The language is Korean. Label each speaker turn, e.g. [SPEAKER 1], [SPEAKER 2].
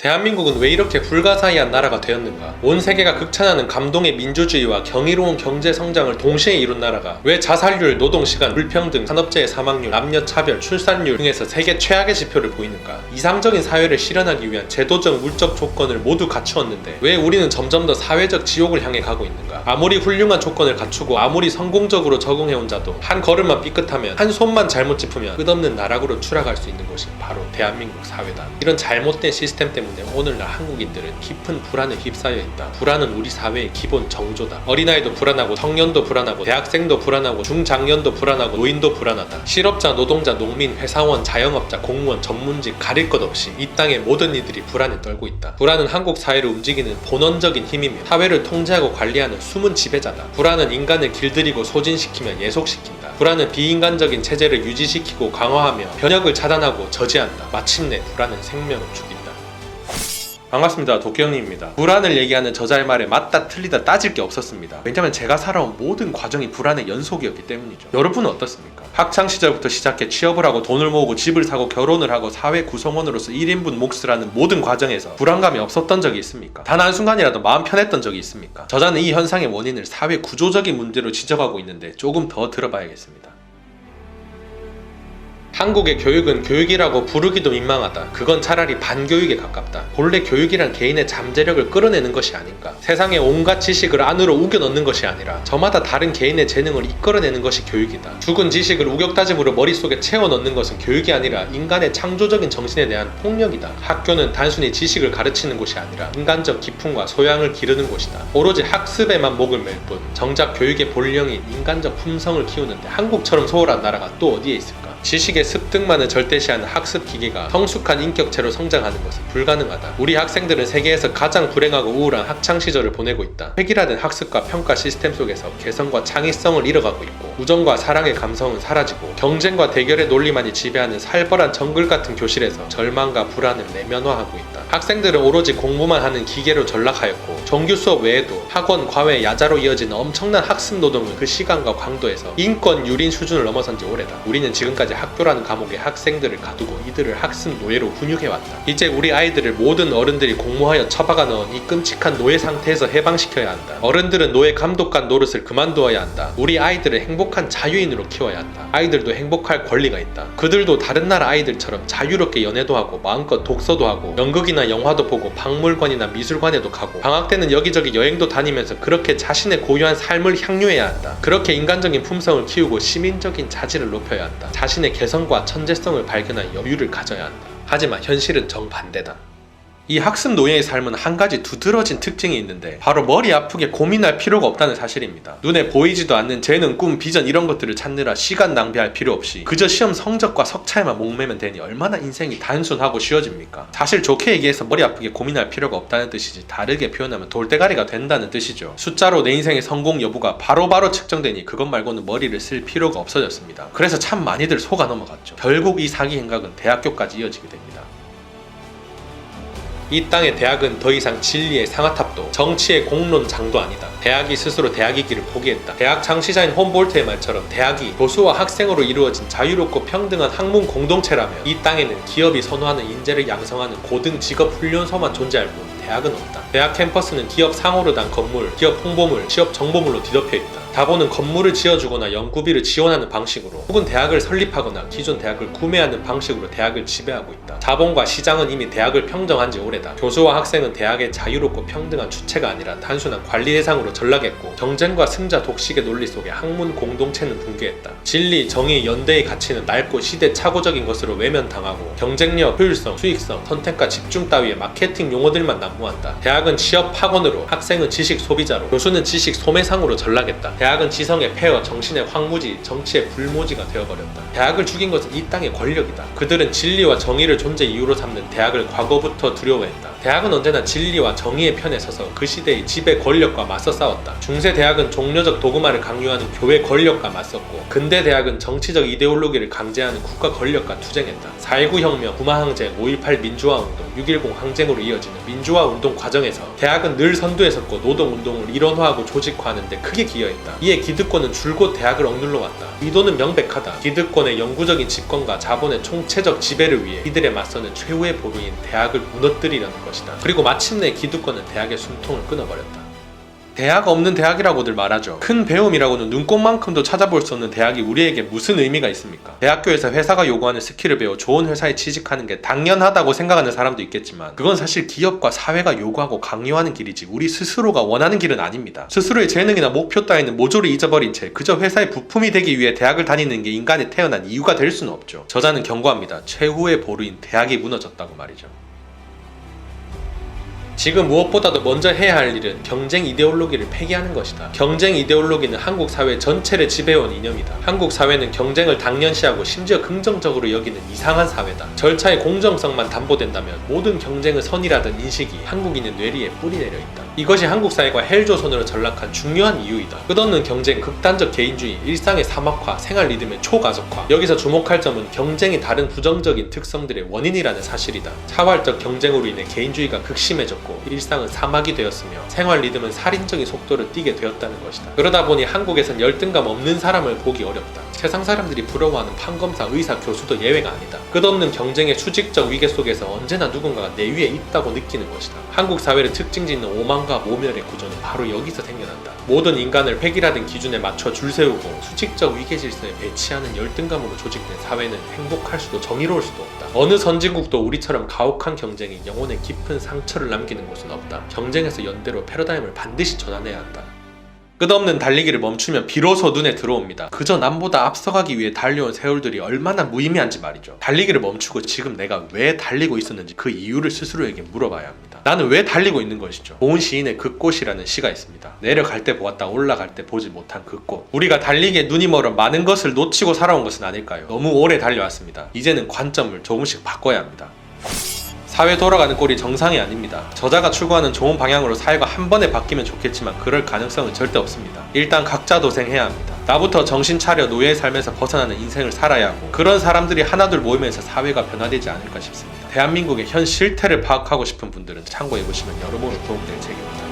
[SPEAKER 1] 대한민국은 왜 이렇게 불가사의한 나라가 되었는가? 온 세계가 극찬하는 감동의 민주주의와 경이로운 경제 성장을 동시에 이룬 나라가 왜 자살률, 노동시간, 불평등, 산업재해 사망률, 남녀차별, 출산율 등에서 세계 최악의 지표를 보이는가? 이상적인 사회를 실현하기 위한 제도적, 물적 조건을 모두 갖추었는데 왜 우리는 점점 더 사회적 지옥을 향해 가고 있는가? 아무리 훌륭한 조건을 갖추고 아무리 성공적으로 적응해온 자도 한 걸음만 삐끗하면, 한 손만 잘못 짚으면 끝없는 나락으로 추락할 수 있는 것이 바로 대한민국 사회다. 이런 잘못된 시스템 때문에 오늘날 한국인들은 깊은 불안에 휩싸여 있다. 불안은 우리 사회의 기본 정조다. 어린아이도 불안하고, 청년도 불안하고, 대학생도 불안하고, 중장년도 불안하고, 노인도 불안하다. 실업자, 노동자, 농민, 회사원, 자영업자, 공무원, 전문직 가릴 것 없이 이 땅의 모든 이들이 불안에 떨고 있다. 불안은 한국 사회를 움직이는 본원적인 힘이며 사회를 통제하고 관리하는 숨은 지배자다. 불안은 인간을 길들이고 소진시키며 예속시킨다. 불안은 비인간적인 체제를 유지시키고 강화하며 변혁을 차단하고 저지한다. 마침내 불안은 생명을 죽인다. 반갑습니다. 도끼형님입니다. 불안을 얘기하는 저자의 말에 맞다 틀리다 따질 게 없었습니다. 왜냐면 제가 살아온 모든 과정이 불안의 연속이었기 때문이죠. 여러분은 어떻습니까? 학창시절부터 시작해 취업을 하고 돈을 모으고 집을 사고 결혼을 하고 사회 구성원으로서 1인분 몫을 하는 모든 과정에서 불안감이 없었던 적이 있습니까? 단 한순간이라도 마음 편했던 적이 있습니까? 저자는 이 현상의 원인을 사회 구조적인 문제로 지적하고 있는데 조금 더 들어봐야겠습니다. 한국의 교육은 교육이라고 부르기도 민망하다. 그건 차라리 반교육에 가깝다. 본래 교육이란 개인의 잠재력을 끌어내는 것이 아닌가. 세상의 온갖 지식을 안으로 우겨 넣는 것이 아니라 저마다 다른 개인의 재능을 이끌어내는 것이 교육이다. 죽은 지식을 우격다짐으로 머릿속에 채워 넣는 것은 교육이 아니라 인간의 창조적인 정신에 대한 폭력이다. 학교는 단순히 지식을 가르치는 곳이 아니라 인간적 기품과 소양을 기르는 곳이다. 오로지 학습에만 목을 맬 뿐 정작 교육의 본령인 인간적 품성을 키우는데 한국처럼 소홀한 나라가 또 어디에 있을까? 지식의 습득만을 절대시하는 학습 기계가 성숙한 인격체로 성장하는 것은 불가능하다. 우리 학생들은 세계에서 가장 불행하고 우울한 학창시절을 보내고 있다. 획일화된 학습과 평가 시스템 속에서 개성과 창의성을 잃어가고 있고, 우정과 사랑의 감성은 사라지고, 경쟁과 대결의 논리만이 지배하는 살벌한 정글 같은 교실에서 절망과 불안을 내면화하고 있다. 학생들은 오로지 공부만 하는 기계로 전락하였고, 정규 수업 외에도 학원, 과외, 야자로 이어지는 엄청난 학습 노동은 그 시간과 강도에서 인권 유린 수준을 넘어선 지 오래다. 우리는 지금까지 학교라는 감옥에 학생들을 가두고 이들을 학습 노예로 훈육해왔다. 이제 우리 아이들을 모든 어른들이 공모하여 처박아 넣은 이 끔찍한 노예 상태에서 해방시켜야 한다. 어른들은 노예 감독관 노릇을 그만두어야 한다. 우리 아이들을 행복한 자유인으로 키워야 한다. 아이들도 행복할 권리가 있다. 그들도 다른 나라 아이들처럼 자유롭게 연애도 하고 마음껏 독서도 하고 연극이나 영화도 보고 박물관이나 미술관에도 가고 방학 때는 여기저기 여행도 다니면서 그렇게 자신의 고유한 삶을 향유해야 한다. 그렇게 인간적인 품성을 키우고 시민적인 자질을 높여야 한다. 자신의 개성과 천재성을 발견할 여유를 가져야 한다. 하지만 현실은 정반대다. 이 학습 노예의 삶은 한 가지 두드러진 특징이 있는데 바로 머리 아프게 고민할 필요가 없다는 사실입니다. 눈에 보이지도 않는 재능, 꿈, 비전 이런 것들을 찾느라 시간 낭비할 필요 없이 그저 시험 성적과 석차에만 목매면 되니 얼마나 인생이 단순하고 쉬워집니까? 사실 좋게 얘기해서 머리 아프게 고민할 필요가 없다는 뜻이지, 다르게 표현하면 돌대가리가 된다는 뜻이죠. 숫자로 내 인생의 성공 여부가 바로바로 측정되니 그것 말고는 머리를 쓸 필요가 없어졌습니다. 그래서 참 많이들 속아 넘어갔죠. 결국 이 사기 행각은 대학교까지 이어지게 됩니다. 이 땅의 대학은 더 이상 진리의 상아탑도 정치의 공론장도 아니다. 대학이 스스로 대학이기를 포기했다. 대학 창시자인 홈볼트의 말처럼 대학이 교수와 학생으로 이루어진 자유롭고 평등한 학문 공동체라면 이 땅에는 기업이 선호하는 인재를 양성하는 고등 직업 훈련소만 존재할 뿐 대학은 없다. 대학 캠퍼스는 기업 상호를 단 건물, 기업 홍보물, 취업 정보물로 뒤덮여 있다. 다보는 건물을 지어주거나 연구비를 지원하는 방식으로 혹은 대학을 설립하거나 기존 대학을 구매하는 방식으로 대학을 지배하고 있다. 자본과 시장은 이미 대학을 평정한 지 오래다. 교수와 학생은 대학의 자유롭고 평등한 주체가 아니라 단순한 관리 대상으로 전락했고, 경쟁과 승자 독식의 논리 속에 학문 공동체는 붕괴했다. 진리, 정의, 연대의 가치는 낡고 시대착오적인 것으로 외면당하고 경쟁력, 효율성, 수익성, 선택과 집중 따위의 마케팅 용어들만 난무한다. 대학은 취업 학원으로, 학생은 지식 소비자로, 교수는 지식 소매상으로 전락했다. 대학은 지성의 폐허, 정신의 황무지, 정치의 불모지가 되어버렸다. 대학을 죽인 것은 이 땅의 권력이다. 그들은 진리와 정의를 존재 이유로 삼는 대학을 과거부터 두려워했다. 대학은 언제나 진리와 정의의 편에 서서 그 시대의 지배 권력과 맞서 싸웠다. 중세 대학은 종교적 도그마를 강요하는 교회 권력과 맞섰고, 근대 대학은 정치적 이데올로기를 강제하는 국가 권력과 투쟁했다. 4.19 혁명, 구마항쟁, 5.18 민주화운동, 6.10 항쟁으로 이어지는 민주화운동 과정에서 대학은 늘 선두에 섰고 노동운동을 일원화하고 조직화하는 데 크게 기여했다. 이에 기득권은 줄곧 대학을 억눌러 왔다. 의도는 명백하다. 기득권의 영구적인 집권과 자본의 총체적 지배를 위해 이들의 맞서는 최후의 보루인 대학을 무너뜨리려는 것이다. 그리고 마침내 기득권은 대학의 숨통을 끊어버렸다. 대학 없는 대학이라고들 말하죠. 큰 배움이라고는 눈꽃만큼도 찾아볼 수 없는 대학이 우리에게 무슨 의미가 있습니까? 대학교에서 회사가 요구하는 스킬을 배워 좋은 회사에 취직하는 게 당연하다고 생각하는 사람도 있겠지만 그건 사실 기업과 사회가 요구하고 강요하는 길이지 우리 스스로가 원하는 길은 아닙니다. 스스로의 재능이나 목표 따위는 모조리 잊어버린 채 그저 회사의 부품이 되기 위해 대학을 다니는 게 인간이 태어난 이유가 될 수는 없죠. 저자는 경고합니다. 최후의 보루인 대학이 무너졌다고 말이죠. 지금 무엇보다도 먼저 해야 할 일은 경쟁 이데올로기를 폐기하는 것이다. 경쟁 이데올로기는 한국 사회 전체를 지배해온 이념이다. 한국 사회는 경쟁을 당연시하고 심지어 긍정적으로 여기는 이상한 사회다. 절차의 공정성만 담보된다면 모든 경쟁은 선이라던 인식이 한국인의 뇌리에 뿌리 내려 있다. 이것이 한국 사회가 헬조선으로 전락한 중요한 이유이다. 끝없는 경쟁, 극단적 개인주의, 일상의 사막화, 생활 리듬의 초가속화. 여기서 주목할 점은 경쟁이 다른 부정적인 특성들의 원인이라는 사실이다. 차활적 경쟁으로 인해 개인주의가 극심해졌고 일상은 사막이 되었으며 생활 리듬은 살인적인 속도를 띠게 되었다는 것이다. 그러다 보니 한국에선 열등감 없는 사람을 보기 어렵다. 세상 사람들이 부러워하는 판검사, 의사, 교수도 예외가 아니다. 끝없는 경쟁의 수직적 위계 속에서 언제나 누군가가 내 위에 있다고 느끼는 것이다. 한국 사회를 특징짓는 오만과 모멸의 구조는 바로 여기서 생겨난다. 모든 인간을 획일화된 기준에 맞춰 줄 세우고 수직적 위계 질서에 배치하는 열등감으로 조직된 사회는 행복할 수도 정의로울 수도 없다. 어느 선진국도 우리처럼 가혹한 경쟁이 영혼에 깊은 상처를 남기는 곳은 없다. 경쟁에서 연대로 패러다임을 반드시 전환해야 한다. 끝없는 달리기를 멈추면 비로소 눈에 들어옵니다. 그저 남보다 앞서가기 위해 달려온 세월들이 얼마나 무의미한지 말이죠. 달리기를 멈추고 지금 내가 왜 달리고 있었는지 그 이유를 스스로에게 물어봐야 합니다. 나는 왜 달리고 있는 것이죠? 고은 시인의 그 꽃이라는 시가 있습니다. 내려갈 때 보았다 올라갈 때 보지 못한 그 꽃. 우리가 달리기에 눈이 멀어 많은 것을 놓치고 살아온 것은 아닐까요? 너무 오래 달려왔습니다. 이제는 관점을 조금씩 바꿔야 합니다. 사회 돌아가는 꼴이 정상이 아닙니다. 저자가 추구하는 좋은 방향으로 사회가 한 번에 바뀌면 좋겠지만 그럴 가능성은 절대 없습니다. 일단 각자 도생해야 합니다. 나부터 정신 차려 노예의 삶에서 벗어나는 인생을 살아야 하고 그런 사람들이 하나둘 모이면서 사회가 변화되지 않을까 싶습니다. 대한민국의 현 실태를 파악하고 싶은 분들은 참고해보시면 여러모로 도움될 책입니다.